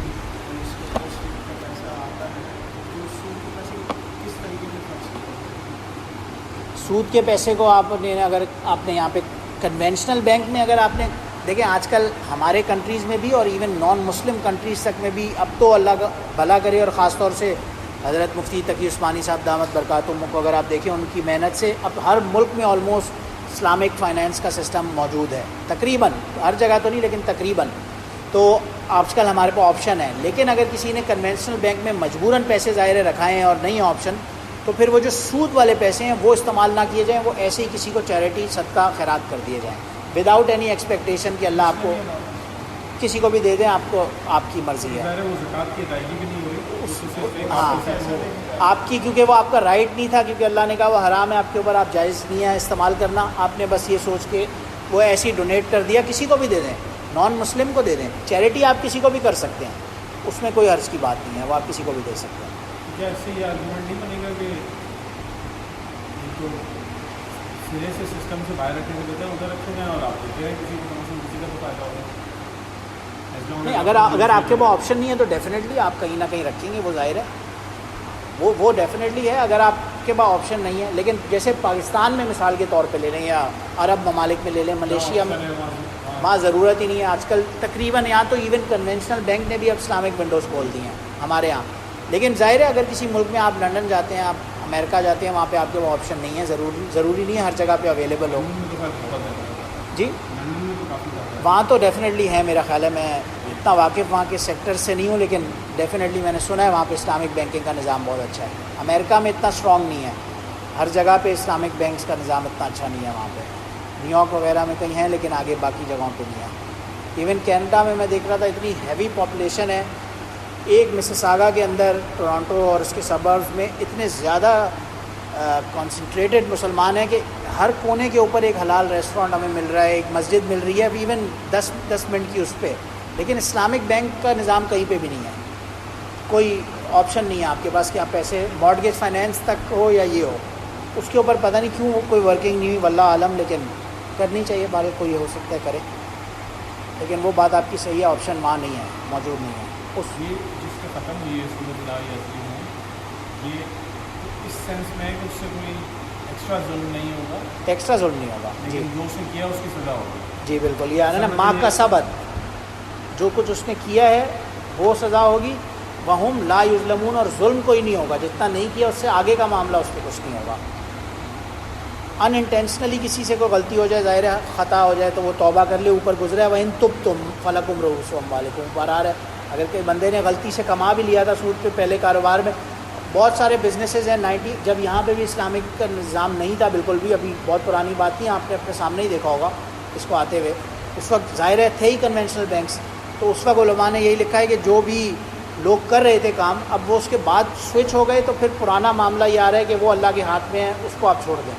سود کے پیسے کو آپ نے اگر آپ نے یہاں پہ کنونشنل بینک میں، اگر آپ نے دیکھیں آج کل ہمارے کنٹریز میں بھی اور ایون نان مسلم کنٹریز تک میں بھی، اب تو اللہ کا بھلا کرے، اور خاص طور سے حضرت مفتی تقی عثمانی صاحب دامت برکاتہم کو اگر آپ دیکھیں ان کی محنت سے اب ہر ملک میں آلموسٹ اسلامک فائنینس کا سسٹم موجود ہے، تقریباً ہر جگہ تو نہیں لیکن تقریباً. تو آج کل ہمارے پاس آپشن ہے. لیکن اگر کسی نے کنونشنل بینک میں مجبوراً پیسے ظاہر رکھائے ہیں اور نہیں آپشن، تو پھر وہ جو سود والے پیسے ہیں وہ استعمال نہ کیے جائیں، وہ ایسے ہی کسی کو چیریٹی صدقہ خیرات کر دیے جائیں وداؤٹ اینی ایکسپیکٹیشن کہ اللہ آپ کو کسی کو بھی دے دیں، آپ کو آپ کی مرضی ہے. ہاں آپ کی، کیونکہ وہ آپ کا رائٹ نہیں تھا، کیونکہ اللہ نے کہا وہ حرام ہے آپ کے اوپر، آپ جائز نہیں ہے استعمال کرنا. آپ نے بس یہ سوچ کے وہ ایسی ڈونیٹ کر دیا، کسی کو بھی دے دیں، نان مسلم کو دے دیں. چیریٹی آپ کسی کو بھی کر سکتے ہیں، اس میں کوئی حرج کی بات نہیں ہے، وہ آپ کسی کو بھی دے سکتے ہیں. کیا اس سے یہ آرگومنٹ نہیں بنے گا کہ سرے سے سسٹم سے باہر رکھنے کے لیے ادھر رکھے جائیں اور آپ دیتے ہیں کسی کا تو فائدہ ہوگا؟ نہیں، اگر آپ کے پاس آپشن نہیں ہے تو ڈیفینیٹلی آپ کہیں نہ کہیں رکھیں گے، وہ ظاہر ہے، وہ ڈیفینیٹلی ہے اگر آپ کے پاس آپشن نہیں ہے. لیکن جیسے پاکستان میں مثال کے طور پہ لے لیں، یا عرب ممالک میں لے لیں، ملیشیا میں، وہاں ضرورت ہی نہیں ہے. آج کل تقریباً یہاں تو ایون کنونشنل بینک نے بھی اب اسلامک ونڈوز کھول دی ہیں ہمارے یہاں. لیکن ظاہر ہے اگر کسی ملک میں آپ لنڈن جاتے ہیں، آپ امریکہ جاتے ہیں، وہاں پہ آپ کے وہ آپشن نہیں ہے، ضروری نہیں ہے ہر جگہ پہ اویلیبل ہو. جی وہاں تو ڈیفینیٹلی ہے، میرا خیال ہے، میں اتنا واقف وہاں کے سیکٹر سے نہیں ہوں، لیکن ڈیفینیٹلی میں نے سنا ہے وہاں پہ اسلامک بینکنگ کا نظام بہت اچھا ہے. امریکہ میں اتنا اسٹرانگ نہیں ہے، ہر جگہ پہ اسلامک بینکس کا نظام اتنا اچھا نہیں ہے. وہاں پہ نیو یارک وغیرہ میں کہیں ہیں لیکن آگے باقی جگہوں پہ نہیں ہے. ایون کینیڈا میں دیکھ رہا تھا اتنی ہیوی پاپولیشن ہے، ایک مسیساگا کے اندر، ٹورانٹو اور اس کے سبربز میں اتنے زیادہ کنسنٹریٹڈ مسلمان ہیں کہ ہر کونے کے اوپر ایک حلال ریسٹورانٹ ہمیں مل رہا ہے، ایک مسجد مل رہی ہے، ایون 10 منٹ کی اس پہ. لیکن اسلامک بینک کا نظام کہیں پہ بھی نہیں ہے، کوئی آپشن نہیں ہے آپ کے پاس کہ آپ پیسے مارٹگیج فائنینس تک ہو یا یہ ہو. اس کے اوپر پتہ نہیں کیوں کوئی ورکنگ نہیں ہوئی، واللہ عالم، لیکن کرنی چاہیے. بارے کوئی ہو سکتا ہے کرے، لیکن وہ بات آپ کی صحیح ہے، آپشن وہاں نہیں ہے، موجود نہیں ہے. یہ جس کا ختم ہوئی ہے صورت اللہ یا یہ اس سینس میں ہے کہ اس سے کوئی ایکسٹرا ظلم نہیں ہوگا، ایکسٹرا ظلم نہیں ہوگا. جی جو اس نے کیا اس کی سزا ہوگی. جی بالکل، یہ ہے نا ماں کا سبت، جو کچھ اس نے کیا ہے وہ سزا ہوگی. وہم لا یظلمون، اور ظلم کوئی نہیں ہوگا، جتنا نہیں کیا اس سے آگے کا معاملہ اس پہ کچھ نہیں ہوگا. ان انٹینشنلی کسی سے کوئی غلطی ہو جائے، ظاہر ہے خطا ہو جائے تو وہ توبہ کر لے، اوپر گزرا ہے وَإِن تُبْتُمْ فَلَكُمْ رُءُوسُ أَمْوَالِكُمْ. فرار ہے اگر کہ بندے نے غلطی سے کما بھی لیا تھا سود پہ پہلے کاروبار میں. بہت سارے بزنسز ہیں 90، جب یہاں پہ بھی اسلامک کا نظام نہیں تھا بالکل بھی، ابھی بہت پرانی بات نہیں، آپ نے اپنے سامنے ہی دیکھا ہوگا اس کو آتے ہوئے. اس وقت ظاہر ہے تھے ہی کنونشنل بینکس، تو اس وقت علماء نے یہی لکھا ہے کہ جو بھی لوگ کر رہے تھے کام، اب وہ اس کے بعد سوئچ ہو گئے، تو پھر پرانا معاملہ یہ آ رہا ہے کہ وہ اللہ کے ہاتھ میں ہے، اس کو آپ چھوڑ دیں.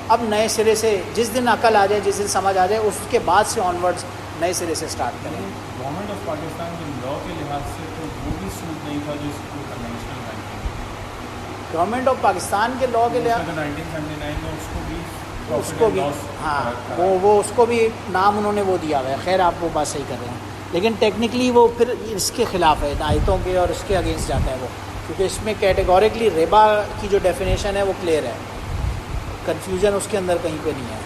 اب نئے سرے سے جس دن عقل آ جائے، جس دن سمجھ آ جائے، اس کے بعد سے آن ورڈز نئے سرے سے اسٹارٹ کریں. گورنمنٹ آف پاکستان کے لاء کے لحاظ سے تو وہ بھی سود نہیں تھا جو conventional banking. Government of Pakistan کے لاء کے لحاظ 1979 میں اس کو بھی ہاں وہ اس کو بھی نام انہوں نے وہ دیا ہوا ہے. خیر آپ وہ بات صحیح کر رہے ہیں، لیکن ٹیکنیکلی وہ پھر اس کے خلاف ہے، آیتوں کے اور اس کے اگینسٹ جاتا ہے وہ، کیونکہ اس میں کیٹیگوریکلی ربا کی جو ڈیفینیشن ہے وہ کلیئر ہے، کنفیوژن اس کے اندر کہیں پہ نہیں ہے.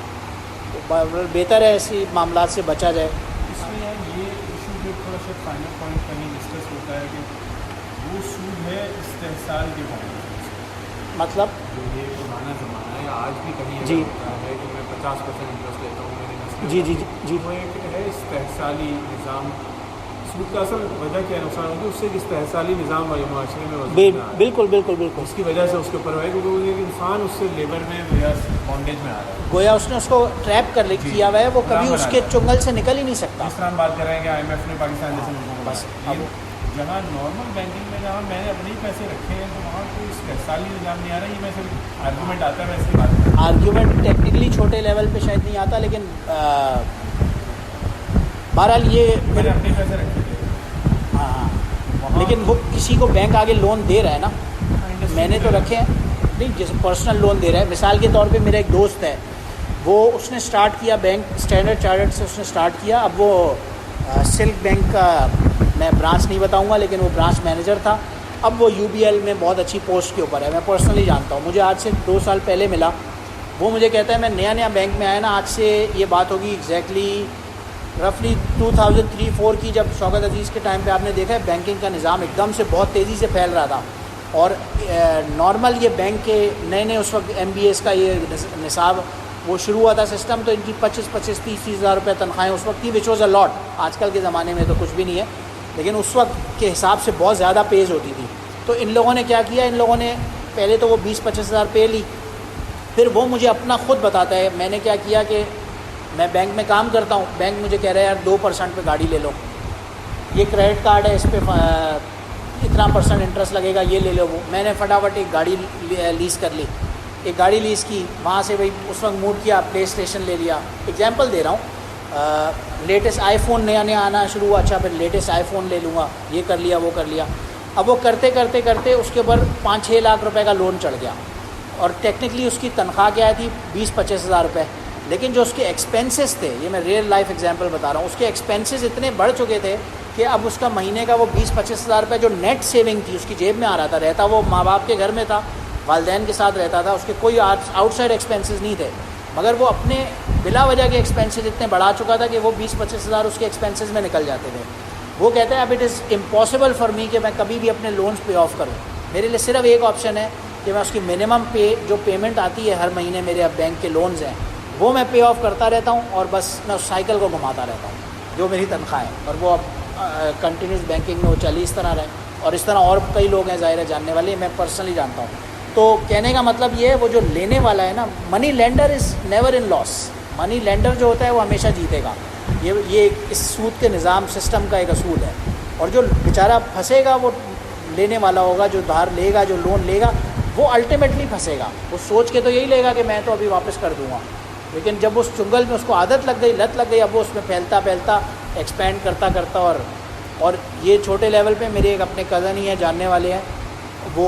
تو بہتر ہے ایسی معاملات سے بچا جائے. اس میں یہ ایشو جو تھوڑا سا فائنل پوائنٹ کہیں ڈسکس ہوتا ہے کہ وہ سود ہے استحصال کے بارے میں. مطلب جو یہ پرانا زمانہ ہے یا آج بھی کہیں جی ہوتا ہے کہ میں 50% انٹرسٹ لیتا ہوں میرے مسئلے جی جی جی وہ ایک ہے استحصالی نظام. سود کا اصل وجہ کیا ہے نقصان ہوتی ہے اس سے ایک استحصالی نظام معاشرے میں وجود میں آ رہا ہے بالکل بالکل بالکل اس کی وجہ سے اس کے اوپر ہے کیونکہ وہ انسان اس سے لیبر میں یا بانڈیج میں آ رہا ہے. گویا اس نے اس کو ٹریپ کر کیا ہوا ہے, وہ کبھی اس کے چنگل سے نکل ہی نہیں سکتا. جس طرح ہم بات کر رہے ہیں کہ IMF نے پاکستان جیسے ملکوں کو بس اب جہاں نارمل بینکنگ میں جہاں میں نے اپنے ہی پیسے رکھے ہیں تو وہاں کوئی استحصالی نظام نہیں آ رہا. یہ میں صرف آرگومنٹ آتا ہے میں اس کی بات کروں. آرگیومنٹ ٹیکنیکلی چھوٹے لیول پہ شاید نہیں آتا, لیکن بہرحال یہ میں نے اپنے پیسے رکھے تھے. ہاں لیکن وہ کسی کو بینک آگے لون دے رہا ہے نا, میں نے تو رکھے ہیں نہیں, جیسے پرسنل لون دے رہا ہے. مثال کے طور پہ میرا ایک دوست ہے, وہ اس نے سٹارٹ کیا بینک اسٹینڈرڈ چارٹرڈ سے اس نے سٹارٹ کیا. اب وہ سلک بینک کا میں برانچ نہیں بتاؤں گا لیکن وہ برانچ مینیجر تھا. اب وہ UBL میں بہت اچھی پوسٹ کے اوپر ہے, میں پرسنلی جانتا ہوں. مجھے آج سے 2 سال پہلے ملا. وہ مجھے کہتا ہے میں نیا بینک میں آیا نا, آج سے یہ بات ہوگی ایگزیکٹلی رفلی 2003-4 کی, جب شوکت عزیز کے ٹائم پہ آپ نے دیکھا ہے بینکنگ کا نظام ایک دم سے بہت تیزی سے پھیل رہا تھا. اور نارمل یہ بینک کے نئے اس وقت MBAs کا یہ نصاب وہ شروع ہوا تھا سسٹم, تو ان کی 25-30 ہزار روپے تنخواہیں اس وقت تھی, وچ واز اے لاٹ. آج کل کے زمانے میں تو کچھ بھی نہیں ہے, لیکن اس وقت کے حساب سے بہت زیادہ پیز ہوتی تھی. تو ان لوگوں نے کیا کیا, ان لوگوں نے پہلے تو وہ 20-25 ہزار پے لی. پھر وہ مجھے اپنا خود بتاتا ہے میں نے کیا کیا کہ میں بینک میں کام کرتا ہوں, بینک مجھے کہہ رہا ہے یار 2% پہ گاڑی لے لو, یہ کریڈٹ کارڈ ہے اس پہ اتنا % انٹرسٹ لگے گا, یہ لے لو. وہ میں نے فٹافٹ ایک گاڑی لیز کر لی, ایک گاڑی لیز کی. وہاں سے بھائی اس وقت موڈ کیا, پلے اسٹیشن لے لیا. ایگزامپل دے رہا ہوں, لیٹسٹ iPhone نیا آنا شروع ہوا, اچھا پھر لیٹسٹ iPhone لے لوں گا, یہ کر لیا وہ کر لیا. اب وہ کرتے کرتے اس کے اوپر 5-6 لاکھ روپے کا لون چڑھ گیا. اور ٹیکنیکلی اس کی تنخواہ کیا تھی 20-25 ہزار روپے, لیکن جو اس کے ایکسپینسز تھے, یہ میں ریئل لائف ایگزامپل بتا رہا ہوں, اس کے ایکسپینسز اتنے بڑھ چکے تھے کہ اب اس کا مہینے کا وہ 20-25 ہزار روپے جو نیٹ سیونگ تھی اس کی جیب میں آ رہا تھا, رہتا وہ ماں باپ کے گھر میں تھا, والدین کے ساتھ رہتا تھا, اس کے کوئی آؤٹ سائڈ ایکسپینسز نہیں تھے, مگر وہ اپنے بلا وجہ کے ایکسپینسز اتنے بڑھا چکا تھا کہ وہ 20-25 ہزار اس کے ایکسپینسز میں نکل جاتے تھے. وہ کہتے ہیں اب it is impossible for me کہ میں کبھی بھی اپنے لونز پے آف کروں. میرے لیے صرف ایک آپشن ہے کہ میں اس کی منیمم جو پیمنٹ آتی ہے ہر مہینے میرے اب بینک کے لونز ہیں وہ میں پے آف کرتا رہتا ہوں, اور بس میں اس سائیکل کو گھماتا رہتا ہوں جو میری تنخواہ ہے. اور وہ اب کنٹینیوس بینکنگ میں وہ چلی اس طرح رہے, اور اس طرح اور کئی لوگ ہیں ظاہر ہے جاننے والے, میں پرسنلی جانتا ہوں. تو کہنے کا مطلب یہ ہے وہ جو لینے والا ہے نا, money lender is never in loss. Money lender جو ہوتا ہے وہ ہمیشہ جیتے گا. یہ اس سود کے نظام سسٹم کا ایک اصول ہے. اور جو بیچارہ پھنسے گا وہ لینے والا ہوگا, جو دھار لے گا, جو لون لے گا, وہ الٹیمیٹلی پھنسے گا. وہ سوچ کے تو یہی لے گا کہ میں تو ابھی واپس کر دوں گا, لیکن جب اس چنگل میں اس کو عادت لگ گئی, لت لگ گئی, اب وہ اس میں پھیلتا ایکسپینڈ کرتا اور یہ چھوٹے لیول پہ میرے ایک اپنے کزن ہی ہیں, جاننے والے ہیں, وہ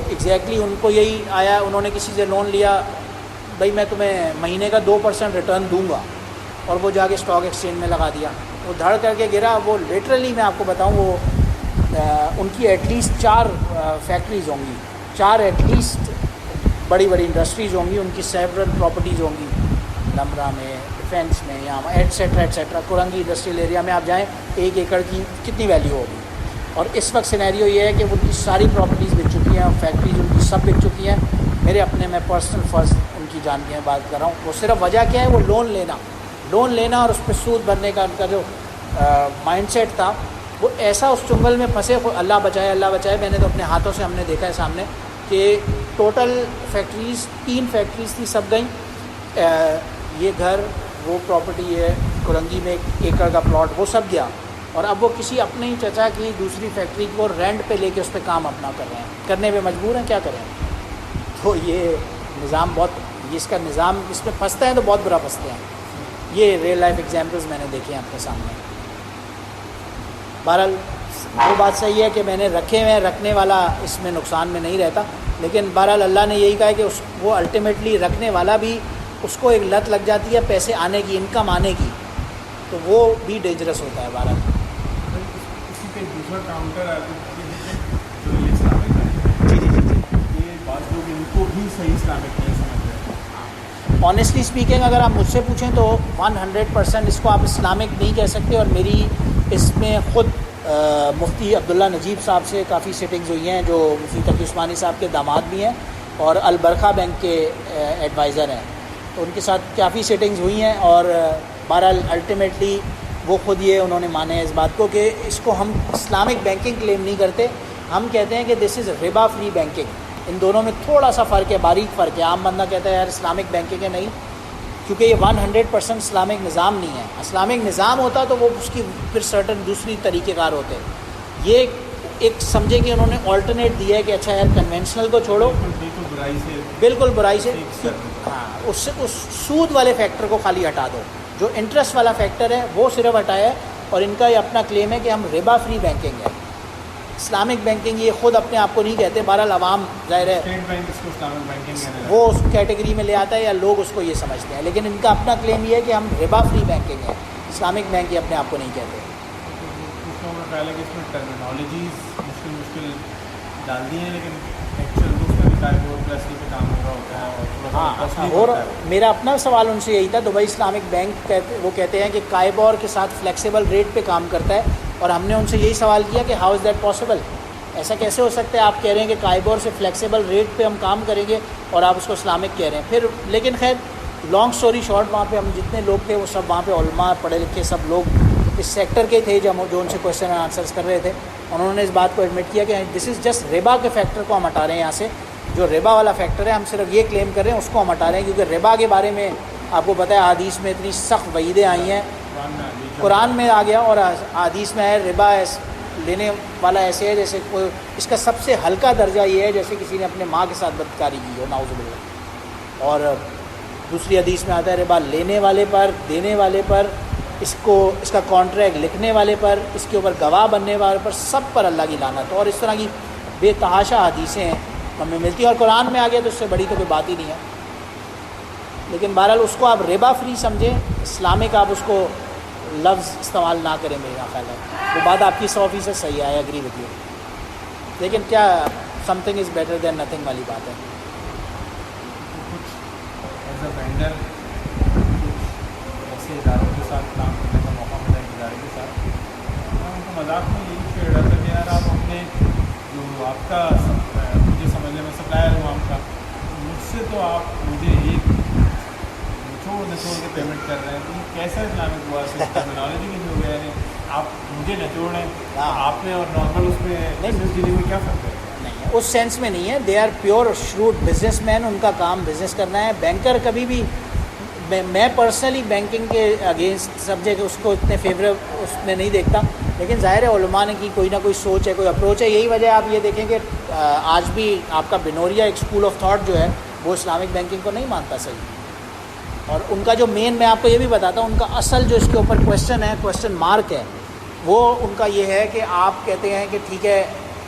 ایگزیکٹلی ان کو یہی آیا, انہوں نے کسی سے لون لیا, بھائی میں تمہیں مہینے کا 2% ریٹرن دوں گا, اور وہ جا کے اسٹاک ایکسچینج میں لگا دیا. وہ دھڑ کر کے گرا. وہ لٹرلی میں آپ کو بتاؤں, وہ ان کی ایٹ لیسٹ 4 فیکٹریز ہوں گی, 4 ایٹ لیسٹ بڑی انڈسٹریز ہوں گی, ان کی سیورل پراپرٹیز ہوں گی, نمرا میں, ڈیفینس میں, یہاں ایٹسیٹرا. کرنگی انڈسٹریل ایریا میں آپ جائیں, 1 ایکڑ کی کتنی ویلیو ہوگی. اور اس وقت سینیریو یہ ہے کہ ان کی ساری پراپرٹیز بک چکی ہیں, فیکٹریز ان کی سب بک چکی ہیں. میرے اپنے میں پرسنل فرض ان کی جان کے بات کر رہا ہوں. وہ صرف وجہ کیا ہے, وہ لون لینا اور اس پہ سود بھرنے کا ان کا جو مائنڈ سیٹ تھا, وہ ایسا اس چنگل میں پھنسے. اللہ بچائے. میں نے تو اپنے ہاتھوں سے ہم نے دیکھا ہے سامنے کہ ٹوٹل فیکٹریز 3 فیکٹریز تھی, سب گئیں. یہ گھر, وہ پراپرٹی ہے کرنگی میں 1 ایکڑ کا پلاٹ, وہ سب گیا. اور اب وہ کسی اپنے ہی چچا کی دوسری فیکٹری کو رینٹ پہ لے کے اس پہ کام اپنا کر رہے ہیں, کرنے پہ مجبور ہیں, کیا کریں. تو یہ نظام اس کا نظام اس میں پھنستے ہیں تو بہت برا پھنستے ہیں. یہ ریئل لائف ایگزامپلز میں نے دیکھے ہیں اپنے سامنے. بہرحال وہ بات صحیح ہے کہ میں نے رکھنے والا اس میں نقصان میں نہیں رہتا, لیکن بہرحال اللہ نے یہی کہا کہ وہ الٹیمیٹلی رکھنے والا بھی اس کو ایک لت لگ جاتی ہے پیسے آنے کی, انکم آنے کی, تو وہ بھی ڈینجرس ہوتا ہے. بہرحال اسی پہ دوسرا کاؤنٹر جو یہ اسلامک ہے, یہ بعض لوگ ان کو بھی صحیح اسلامک نہیں سمجھ رہے. آنیسٹلی اسپیکنگ اگر آپ مجھ سے پوچھیں تو 100% اس کو آپ اسلامک نہیں کہہ سکتے, اور میری اس میں خود مفتی عبداللہ نجیب صاحب سے کافی سیٹنگز ہوئی ہیں، جو مفتی تقی عثمانی صاحب کے داماد بھی ہیں اور البرکہ بینک کے ایڈوائزر ہیں، تو ان کے ساتھ کافی سیٹنگز ہوئی ہیں، اور بہرحال الٹیمیٹلی وہ خود یہ انہوں نے مانے ہیں اس بات کو کہ اس کو ہم اسلامک بینکنگ کلیم نہیں کرتے، ہم کہتے ہیں کہ دس از ربا فری بینکنگ۔ ان دونوں میں تھوڑا سا فرق ہے، باریک فرق ہے۔ عام بندہ کہتا ہے یار اسلامک بینکنگ ہے، نہیں، کیونکہ یہ 100% اسلامک نظام نہیں ہے۔ اسلامک نظام ہوتا تو وہ اس کی پھر سرٹن دوسری طریقہ کار ہوتے۔ یہ ایک سمجھے کہ انہوں نے آلٹرنیٹ دیا ہے کہ اچھا یار کنونشنل کو چھوڑو، بالکل برائی سے، ہاں، اس سود والے فیکٹر کو خالی ہٹا دو، جو انٹرسٹ والا فیکٹر ہے وہ صرف ہٹایا ہے، اور ان کا یہ اپنا کلیم ہے کہ ہم ربا فری بینکنگ ہے۔ اسلامک بینکنگ یہ خود اپنے آپ کو نہیں کہتے، بہرحال عوام ظاہر ہے وہ اس کیٹیگری میں لے آتا ہے یا لوگ اس کو یہ سمجھتے ہیں، لیکن ان کا اپنا کلیم یہ ہے کہ ہم ربا فری بینکنگ ہے، اسلامک بینک یہ اپنے آپ کو نہیں کہتے۔ پہلے کہ اس میں ٹرمینالوجیز مشکل ڈال دی ہیں، لیکن ایکچوئل تو اس کا بھی پہ کام ہو رہا ہوتا ہے، ہاں، اور میرا اپنا سوال ان سے یہی تھا، دبئی اسلامک بینک وہ کہتے ہیں کہ کائبور کے ساتھ فلیکسیبل ریٹ پہ کام کرتا ہے، اور ہم نے ان سے یہی سوال کیا کہ ہاؤ از دیٹ پاسبل، ایسا کیسے ہو سکتا ہے؟ آپ کہہ رہے ہیں کہ کائبور سے فلیکسیبل ریٹ پہ ہم کام کریں گے اور آپ اس کو اسلامک کہہ رہے ہیں۔ پھر لیکن خیر لانگ سٹوری شارٹ، وہاں پہ ہم جتنے لوگ تھے وہ سب وہاں پہ علماء پڑھے لکھے سب لوگ اس سیکٹر کے تھے، جو ان سے کویشچن اینڈ آنسرس کر رہے تھے، انہوں نے اس بات کو ایڈمٹ کیا کہ دس از جسٹ ربا کے فیکٹر کو ہم ہٹا رہے ہیں یہاں سے، جو ربا والا فیکٹر ہے ہم صرف یہ کلیم کر رہے ہیں اس کو ہم ہٹا رہے ہیں، کیونکہ ربا کے بارے میں آپ کو پتہ ہے حدیث میں اتنی سخت وعیدیں آئی ہیں، قرآن میں آ گیا اور حدیث میں ہے ربا لینے والا ایسے ہے جیسے کوئی، اس کا سب سے ہلکا درجہ یہ ہے جیسے کسی نے اپنے ماں کے ساتھ بدکاری کی ہو، نعوذ باللہ۔ اور دوسری حدیث میں آتا ہے ربا لینے والے پر، دینے والے پر، اس کا کانٹریکٹ لکھنے والے پر، اس کے اوپر گواہ بننے والے پر، سب پر اللہ کی لعنت، اور اس طرح کی بے تحاشا حدیثیں ہیں ہمیں ملتی ہیں، اور قرآن میں آ گیا تو اس سے بڑی تو کوئی بات ہی نہیں ہے۔ لیکن بہرحال اس کو آپ ربا فری سمجھیں، اسلامک آپ اس کو لفظ استعمال نہ کریں، میرا خیال ہے وہ بات آپ کی 100% صحیح ہے، آئی ایگری وتھ یو، لیکن کیا some thing is better than nothing والی بات ہے۔ ایز اے وینڈر ایسے اداروں کے ساتھ کام کرنے کا موقع ملا ہے، ادارے کے ساتھ میں ان کو مذاق میں یہی چھیڑ رہا تھا کہ یار آپ اپنے جو آپ کا مجھے سمجھنے میں سپلائر ہوں آپ کا، مجھ سے تو آپ مجھے ایک نچوڑ کے پیمنٹ کر رہے ہیں، تو یہ کیسا اسلامک ہوا؟ ٹرمینالوجی کی جو ہے آپ مجھے نچوڑ ہیں، آپ میں اور نارمل اس میں بزنس ڈیلنگ میں کیا فرق ہے؟ نہیں، اس سینس میں نہیں ہے، they are pure shrewd business man, ان کا کام بزنس کرنا ہے۔ بینکر کبھی بھی، میں پرسنلی بینکنگ کے اگینسٹ سمجھے کہ اس کو اتنے فیور اس میں نہیں دیکھتا، لیکن ظاہر ہے علماء نے کی کوئی نہ کوئی سوچ ہے، کوئی اپروچ ہے، یہی وجہ آپ یہ دیکھیں کہ آج بھی آپ کا بنوریا ایک اسکول آف تھاٹ جو ہے وہ اسلامک بینکنگ کو نہیں مانتا صحیح، اور ان کا جو مین، میں آپ کو یہ بھی بتاتا ہوں، ان کا اصل جو اس کے اوپر کویشچن ہے، کویشچن مارک ہے، وہ ان کا یہ ہے کہ آپ کہتے ہیں کہ ٹھیک ہے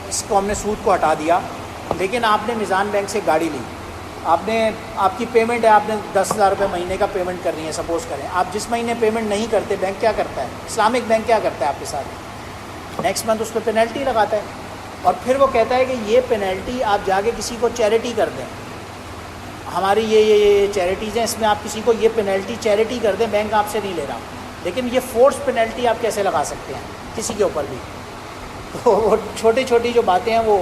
اس کو ہم نے سود کو ہٹا دیا، لیکن آپ نے میزان بینک سے گاڑی لی، آپ کی پیمنٹ ہے، آپ نے 10,000 روپے مہینے کا پیمنٹ کرنی ہے، سپوز کریں آپ جس مہینے پیمنٹ نہیں کرتے، بینک کیا کرتا ہے، اسلامک بینک کیا کرتا ہے آپ کے ساتھ، نیکسٹ منتھ اس پہ پینلٹی لگاتا ہے، اور پھر وہ کہتا ہے کہ یہ پینلٹی آپ جا کے کسی کو چیریٹی کر دیں، ہماری یہ چیریٹیز ہیں، اس میں آپ کسی کو یہ پینلٹی چیریٹی کر دیں، بینک آپ سے نہیں لے رہا، لیکن یہ فورس پینلٹی آپ کیسے لگا سکتے ہیں کسی کے اوپر بھی؟ تو وہ چھوٹی چھوٹی جو باتیں ہیں وہ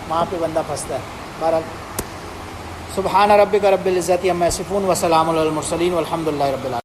وہاں پہ بندہ پھنستا ہے۔ بہرحال سبحان ربک رب العزت عما یصفون وسلام علی المرسلین والحمد للہ رب العالمین۔